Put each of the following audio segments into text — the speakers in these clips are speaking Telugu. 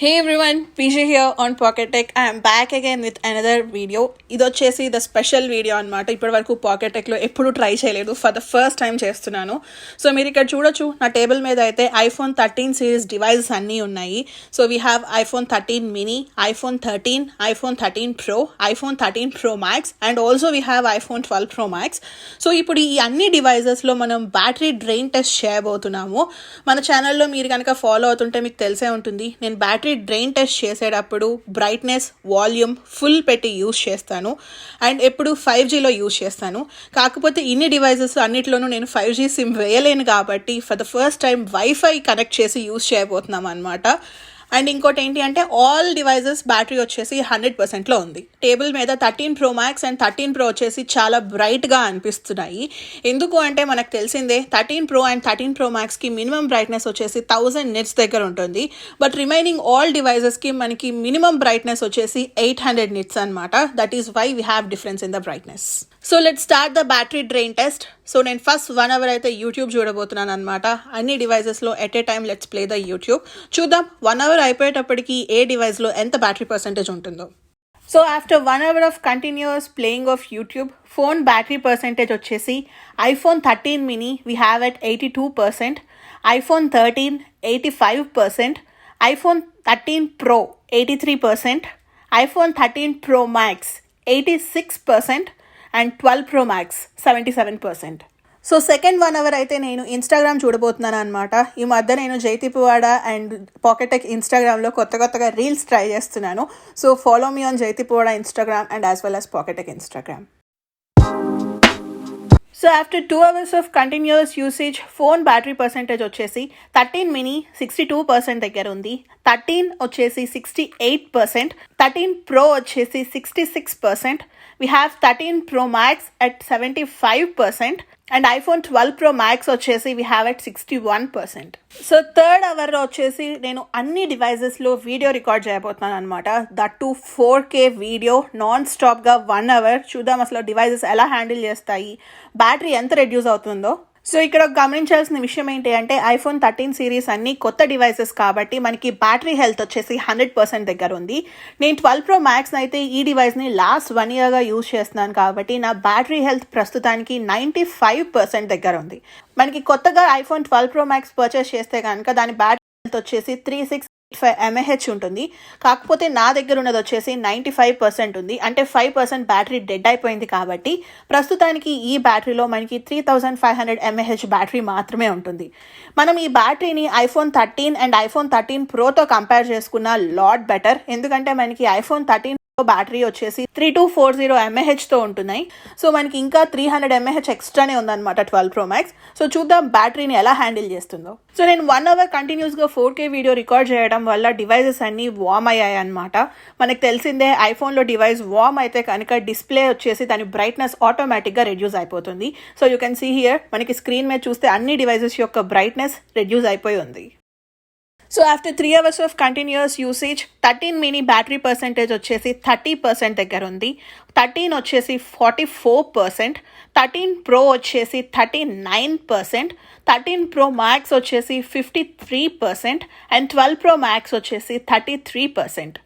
Hey everyone, PJ here on Pocket Tech. I am back again with another video. ఇది వచ్చేసి ద స్పెషల్ వీడియో అనమాట. ఇప్పటి వరకు పాకెట్ టెక్లో ఎప్పుడు ట్రై చేయలేదు, ఫర్ ద ఫస్ట్ టైం చేస్తున్నాను. సో మీరు ఇక్కడ చూడొచ్చు, నా టేబుల్ మీద అయితే iPhone 13 సిరీస్ డివైజెస్ అన్నీ ఉన్నాయి. So we have iPhone 13 mini, iPhone 13, iPhone 13 Pro, iPhone 13 Pro Max and also we have iPhone 12 Pro Max. So ఇప్పుడు ఈ అన్ని డివైజెస్లో మనం బ్యాటరీ డ్రెయిన్ టెస్ట్ చేయబోతున్నాము. మన ఛానల్లో మీరు కనుక ఫాలో అవుతుంటే మీకు తెలిసే ఉంటుంది, నేను బ్యాటరీ డ్రెయిన్ టెస్ట్ చేసేటప్పుడు బ్రైట్నెస్, వాల్యూమ్ ఫుల్ పెట్టి యూస్ చేస్తాను అండ్ ఎప్పుడు 5Gలో యూస్ చేస్తాను. కాకపోతే ఇన్ని డివైజెస్ అన్నిట్లోనూ నేను 5G సిమ్ వేయలేను కాబట్టి for the first time wifi connect చేసి యూస్ చేయబోతున్నాం అనమాట. అండ్ ఇంకోటి ఏంటి అంటే ఆల్ డివైజెస్ బ్యాటరీ వచ్చేసి 100%లో ఉంది. టేబుల్ మీద 13 Pro Max అండ్ 13 Pro వచ్చేసి చాలా బ్రైట్గా అనిపిస్తున్నాయి. ఎందుకు అంటే మనకు తెలిసిందే 13 Pro అండ్ 13 Pro Maxకి మినిమం బ్రైట్నెస్ వచ్చేసి 1000 nits దగ్గర ఉంటుంది. బట్ రిమైనింగ్ ఆల్ డివైజెస్కి మనకి మినిమం బ్రైట్నెస్ వచ్చేసి 800 nits అనమాట. That is why we have difference in the brightness. So let's start the battery drain test. So నేను ఫస్ట్ 1 hour అయితే యూట్యూబ్ చూడబోతున్నాను అనమాట. అన్ని డివైజెస్లో at a time let's play the YouTube. చూద్దాం 1 hour అయిపోయేటప్పటికి ఏ డివైస్లో ఎంత బ్యాటరీ పర్సెంటేజ్ ఉంటుందో. So after 1 hour of continuous playing of YouTube, phone battery percentage వచ్చేసి iPhone 13 mini we have at 82%, iPhone 13 85%, iPhone 13 Pro 83%, iPhone 13 Pro Max 86% and 12 Pro Max 77%. So second 1 hour అయితే నేను ఇన్స్టాగ్రామ్ చూడబోతున్నాను అనమాట. ఈ మధ్య నేను జైతిపువాడ అండ్ పాకెట్ టెక్ ఇన్స్టాగ్రామ్లో కొత్తగా రీల్స్ ట్రై చేస్తున్నాను. సో ఫాలో మీ ఆన్ జైతిపువాడ Instagram and as well as pocket tech Instagram. So after 2 hours of continuous usage, phone battery percentage వచ్చేసి 13 mini 62% దగ్గర ఉంది, 13 వచ్చేసి 68%, 13 Pro వచ్చేసి 66%, we have 13 Pro Max at 75% and iPhone 12 Pro Max వచ్చేసి we have at 61%. So third అవర్లో వచ్చేసి నేను అన్ని డివైజెస్లో వీడియో రికార్డ్ చేయబోతున్నాను అనమాట. That to 4K video non స్టాప్గా 1 hour. చూద్దాం అసలు డివైజెస్ ఎలా హ్యాండిల్ చేస్తాయి, బ్యాటరీ ఎంత రెడ్యూస్ అవుతుందో. సో ఇక్కడ గమనించాల్సిన విషయం ఏంటి అంటే iPhone 13 సిరీస్ అన్ని కొత్త డివైసెస్ కాబట్టి మనకి బ్యాటరీ హెల్త్ వచ్చేసి 100% దగ్గర ఉంది. నేను 12 Pro Max అయితే ఈ డివైస్ని లాస్ట్ 1 yearగా యూజ్ చేస్తున్నాను కాబట్టి నా బ్యాటరీ హెల్త్ ప్రస్తుతానికి 95% దగ్గర ఉంది. మనకి కొత్తగా iPhone 12 Pro Max పర్చేస్ చేస్తే కనుక దాని బ్యాటరీ హెల్త్ వచ్చేసి 3685 mAh ఉంటుంది. కాకపోతే నా దగ్గర ఉన్నది వచ్చేసి 95% ఉంది. అంటే 5% బ్యాటరీ డెడ్ అయిపోయింది కాబట్టి ప్రస్తుతానికి ఈ బ్యాటరీలో మనకి 3500 mAh బ్యాటరీ మాత్రమే ఉంటుంది. మనం ఈ బ్యాటరీని iPhone 13 అండ్ iPhone 13 Proతో కంపేర్ చేసుకున్న లాట్ బెటర్. ఎందుకంటే మనకి iPhone 13 బ్యాటరీ వచ్చేసి 3240 mAhతో ఉంటున్నాయి. సో మనకి ఇంకా 300 mAh ఎక్స్ట్రానే ఉందన్నమాట 12 Pro Max. సో చూద్దాం బ్యాటరీని ఎలా హ్యాండిల్ చేస్తుందో. సో నేను 1 hour కంటిన్యూస్గా 4K వీడియో రికార్డ్ చేయడం వల్ల డివైజెస్ అన్నీ వార్మ్ అయ్యాయి అనమాట. మనకు తెలిసిందే ఐఫోన్లో డివైస్ వార్మ్ అయితే కనుక డిస్ప్లే వచ్చేసి దాని బ్రైట్నెస్ ఆటోమేటిక్గా రెడ్యూస్ అయిపోతుంది. So you can see here, మనకి స్క్రీన్ మీద చూస్తే అన్ని డివైజెస్ యొక్క బ్రైట్నెస్ రెడ్యూస్ అయిపోయి ఉంది. So after 3 hours of continuous usage 13 mini battery percentage వచ్చేసి 30% దగ్గర ఉంది, 13 వచ్చేసి 44%, 13 Pro వచ్చేసి 39%, 13 Pro Max వచ్చేసి 53% అండ్ 12 Pro Max వచ్చేసి 33%.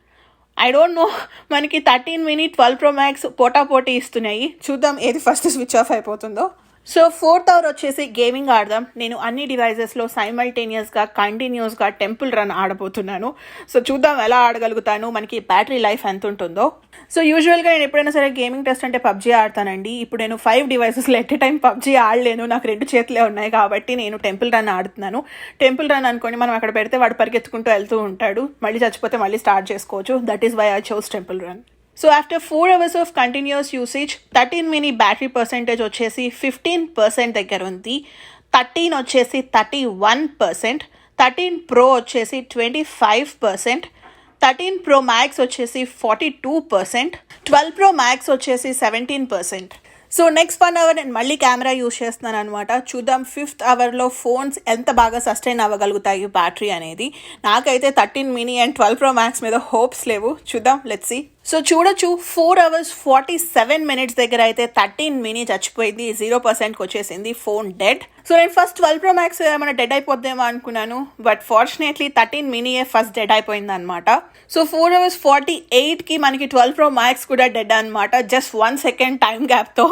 ఐ డోంట్ నో, మనకి 13 mini 12 Pro Max పోటాపోటీ ఇస్తున్నాయి. చూద్దాం ఏది ఫస్ట్ స్విచ్ ఆఫ్ అయిపోతుందో. సో 4th hour వచ్చేసి గేమింగ్ ఆడదాం. నేను అన్ని డివైజెస్లో సైమల్టేనియస్గా కంటిన్యూస్గా టెంపుల్ రన్ ఆడబోతున్నాను. సో చూద్దాం ఎలా ఆడగలుగుతాను, మనకి బ్యాటరీ లైఫ్ ఎంత ఉంటుందో. సో యూజువల్గా నేను ఎప్పుడైనా సరే గేమింగ్ టెస్ట్ అంటే PUBG ఆడతానండి. ఇప్పుడు నేను 5 డివైసెస్లో ఎట్ ఏ టైం PUBG ఆడలేను, నాకు 2 చేతులే ఉన్నాయి కాబట్టి నేను టెంపుల్ రన్ ఆడుతున్నాను. టెంపుల్ రన్ అనుకోండి, మనం అక్కడ పెడితే వాడు పరిగెత్తుకుంటూ వెళ్తూ ఉంటాడు, మళ్ళీ చచ్చిపోతే మళ్ళీ స్టార్ట్ చేసుకోవచ్చు. That is why I chose Temple Run. So after 4 hours of continuous usage 13 mini battery percentage వచ్చేసి 15% దగ్గర ఉంది, 13 వచ్చేసి 31%, 13 Pro వచ్చేసి 25%, 13 Pro Max వచ్చేసి 42%, 12 Pro Max వచ్చేసి 17%. సో నెక్స్ట్ 1 hour నేను మళ్ళీ కెమెరా యూజ్ చేస్తున్నాను అనమాట. చూద్దాం 5th hourలో ఫోన్స్ ఎంత బాగా సస్టైన్ అవ్వగలుగుతాయి బ్యాటరీ అనేది. నాకైతే 13 mini అండ్ 12 Pro Max మీద హోప్స్ లేవు. చూద్దాం, లెట్స్ సీ. సో చూడొచ్చు 4 hours 47 minutes దగ్గర అయితే 13 mini చచ్చిపోయింది, 0%కి వచ్చేసింది, ఫోన్ డెడ్. సో నేను ఫస్ట్ 12 Pro Max ఏమైనా డెడ్ అయిపోద్దేమో అనుకున్నాను, but fortunately 13 mini first dead అయిపోయింది అనమాట. సో 4 hours 48కి మనకి 12 Pro Max కూడా డెడ్ అనమాట. జస్ట్ 1 second టైం గ్యాప్తో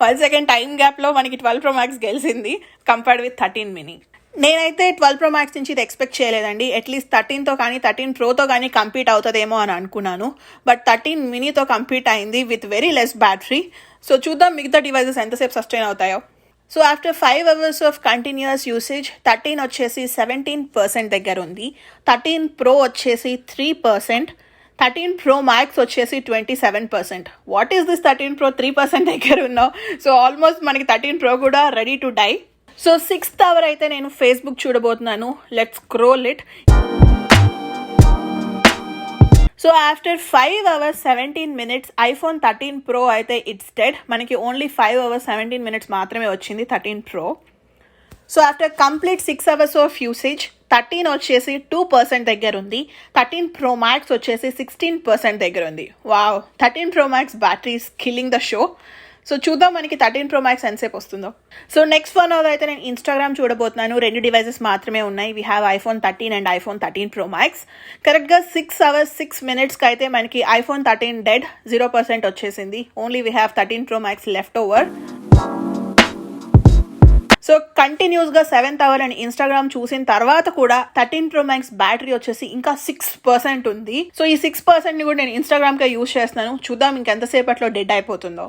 1 second టైం గ్యాప్లో మనకి 12 Pro Max గెలిచింది కంపేర్డ్ విత్ 13 mini. నేనైతే 12 Pro Max నుంచి ఇది ఎక్స్పెక్ట్ చేయలేదండి. అట్లీస్ట్ 13తో కానీ 13 Proతో కానీ కంపీట్ అవుతుందేమో అని అనుకున్నాను, బట్ 13 miniతో కంపీట్ అయింది with very less battery. So చూద్దాం మిగతా డివైజెస్ ఎంతసేపు సస్టైన్ అవుతాయో. So after 5 hours of continuous usage 13 వచ్చేసి 17% దగ్గర ఉంది, 13 Pro వచ్చేసి 3%, 13 Pro Max వచ్చేసి 27%. వాట్ ఈస్ దిస్ 13 Pro 3% దగ్గర ఉన్నావు? సో ఆల్మోస్ట్ మనకి 13 Pro కూడా ready to die. So 6th hour అయితే నేను ఫేస్బుక్ చూడబోతున్నాను. Let's scroll it. So after 5 hours 17 minutes iPhone 13 Pro అయితే ఇట్స్ డెడ్. మనకి ఓన్లీ 5 hours 17 minutes మాత్రమే వచ్చింది 13 Pro. So after complete 6 hours of usage 13 వచ్చేసి 2% దగ్గర ఉంది, 13 Pro Max వచ్చేసి 16% దగ్గర ఉంది. Wow, 13 Pro Max battery is killing the show. So చూద్దాం మనకి 13 Pro Max ఎంతసేపు వస్తుందో. సో నెక్స్ట్ 1 hour అయితే నేను ఇన్స్టాగ్రామ్ చూడబోతున్నాను. 2 డివైజెస్ మాత్రమే ఉన్నాయి. We have iPhone 13 and iPhone 13 Pro Max. కరెక్ట్గా 6 hours 6 minutesకి అయితే మనకి iPhone 13 డెడ్ 0% వచ్చేసింది. Only we have 13 Pro Max left over. So కంటిన్యూస్గా 7th hour అండ్ ఇన్స్టాగ్రామ్ చూసిన తర్వాత కూడా 13 Pro Max బ్యాటరీ వచ్చేసి ఇంకా 6% ఉంది. సో ఈ 6%ని కూడా నేను ఇన్స్టాగ్రామ్గా యూజ్ చేస్తున్నాను. చూద్దాం ఇంకెంతసేపట్లో డెడ్ అయిపోతుందో.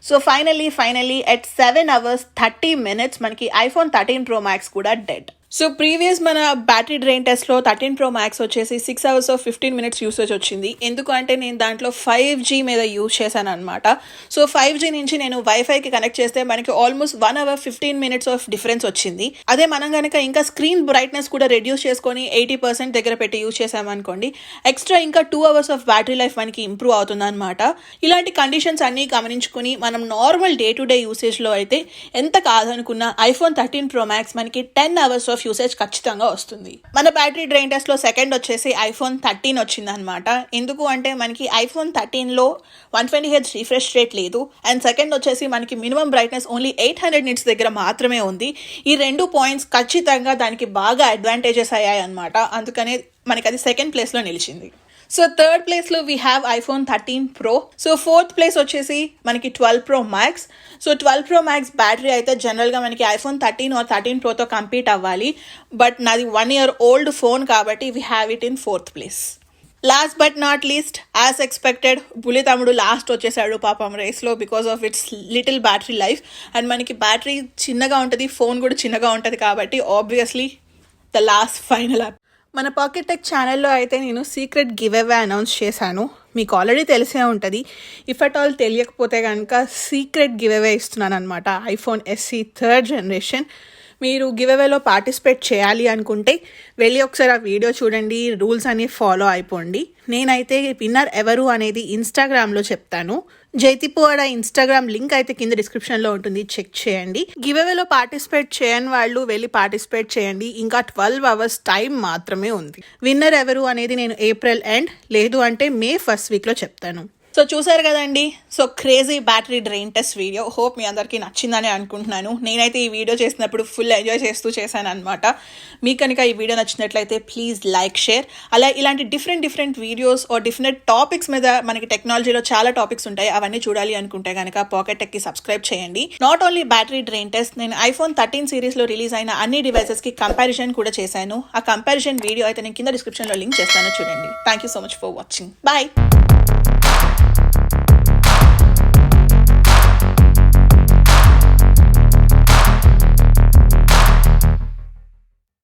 So finally at 7 hours 30 minutes మనకి iPhone 13 Pro Max కూడా డెడ్. సో ప్రీవియస్ మన బ్యాటరీ డ్రైన్ టెస్ట్లో 13 Pro Max వచ్చేసి 6 hours 15 minutes యూసేజ్ వచ్చింది. ఎందుకు అంటే నేను దాంట్లో 5G మీద యూజ్ చేశాను అనమాట. సో 5G నుంచి నేను వైఫైకి కనెక్ట్ చేస్తే మనకి almost 1 hour 15 minutes of difference వచ్చింది. అదే మనం కనుక ఇంకా స్క్రీన్ బ్రైట్నెస్ కూడా రెడ్యూస్ చేసుకొని 80% దగ్గర పెట్టి యూజ్ చేసామనుకోండి, ఎక్స్ట్రా ఇంకా 2 hours ఆఫ్ బ్యాటరీ లైఫ్ మనకి ఇంప్రూవ్ అవుతుంది అనమాట. ఇలాంటి కండిషన్స్ అన్నీ గమనించుకుని మనం నార్మల్ డే టు డే యూసేజ్లో అయితే ఎంత కాదనుకున్న iPhone 13 Pro Max మనకి 10 hours ఆఫ్ యూసేజ్ ఖచ్చితంగా వస్తుంది. మన బ్యాటరీ డ్రైన్ టెస్ట్ లో సెకండ్ వచ్చేసి iPhone 13 వచ్చింది అనమాట. ఎందుకు అంటే మనకి iPhone 13లో 120Hz రిఫ్రెష్ రేట్ లేదు, అండ్ సెకండ్ వచ్చేసి మనకి మినిమం బ్రైట్నెస్ ఓన్లీ 800 nits దగ్గర మాత్రమే ఉంది. ఈ 2 పాయింట్స్ ఖచ్చితంగా దానికి బాగా అడ్వాంటేజెస్ అయ్యాయి అనమాట. అందుకనే మనకి అది సెకండ్ ప్లేస్లో నిలిచింది. సో థర్డ్ ప్లేస్లో we have iPhone 13 Pro. So fourth place వచ్చేసి మనకి 12 Pro Max. So 12 Pro Max battery అయితే జనరల్గా మనకి iPhone 13 ఆర్ 13 Proతో కంపీట్ అవ్వాలి, బట్ నాది 1 year old ఫోన్ కాబట్టి we have it in 4th place. Last but not least, as expected బుల్లి తమ్ముడు లాస్ట్ వచ్చేసాడు పాపం రేస్లో because of its little battery life. And మనకి బ్యాటరీ చిన్నగా ఉంటుంది, ఫోన్ కూడా చిన్నగా ఉంటుంది కాబట్టి obviously the last final up. మన పాకెట్ టెక్ ఛానల్లో అయితే నేను సీక్రెట్ గివ్ అవే అనౌన్స్ చేశాను. మీకు ఆల్రెడీ తెలిసే ఉంటుంది. ఇఫ్ అట్ ఆల్ తెలియకపోతే కనుక సీక్రెట్ గివ్ అవే ఇస్తున్నాను అనమాట. iPhone SE 3rd generation. మీరు గివ్ అవేలో పార్టిసిపేట్ చేయాలి అనుకుంటే వెళ్ళి ఒకసారి ఆ వీడియో చూడండి, రూల్స్ అన్ని ఫాలో అయిపోండి. నేనైతే విన్నర్ ఎవరు అనేది ఇన్స్టాగ్రామ్లో చెప్తాను. జైతిపోవాడ ఇన్స్టాగ్రామ్ లింక్ అయితే కింద డిస్క్రిప్షన్లో ఉంటుంది, చెక్ చేయండి. గివ్ అవేలో పార్టిసిపేట్ చేయని వాళ్ళు వెళ్ళి పార్టిసిపేట్ చేయండి. ఇంకా 12 hours టైం మాత్రమే ఉంది. విన్నర్ ఎవరు అనేది నేను April end లేదు అంటే May 1st weekలో చెప్తాను. సో చూసారు కదండి, so crazy battery drain test video. Hope మీ అందరికీ నచ్చిందని అనుకుంటున్నాను. నేనైతే ఈ వీడియో చేసినప్పుడు ఫుల్ ఎంజాయ్ చేస్తూ చేశాను అనమాట. మీకు కనుక ఈ వీడియో నచ్చినట్లయితే ప్లీజ్ లైక్, షేర్. అలా ఇలాంటి different videos or different topics మీద మనకి టెక్నాలజీలో చాలా టాపిక్స్ ఉంటాయి, అవన్నీ చూడాలి అనుకుంటే కనుక పాకెట్ టెక్కి సబ్స్క్రైబ్ చేయండి. Not only battery drain test, నేను iPhone 13 సిరీస్లో రిలీజ్ అయిన అన్ని డివైసెస్కి కంపారిజన్ కూడా చేశాను. ఆ కంపారిజన్ వీడియో అయితే నేను కింద డిస్క్రిప్షన్లో లింక్ చేస్తాను, చూడండి. Thank you so much for watching. Bye.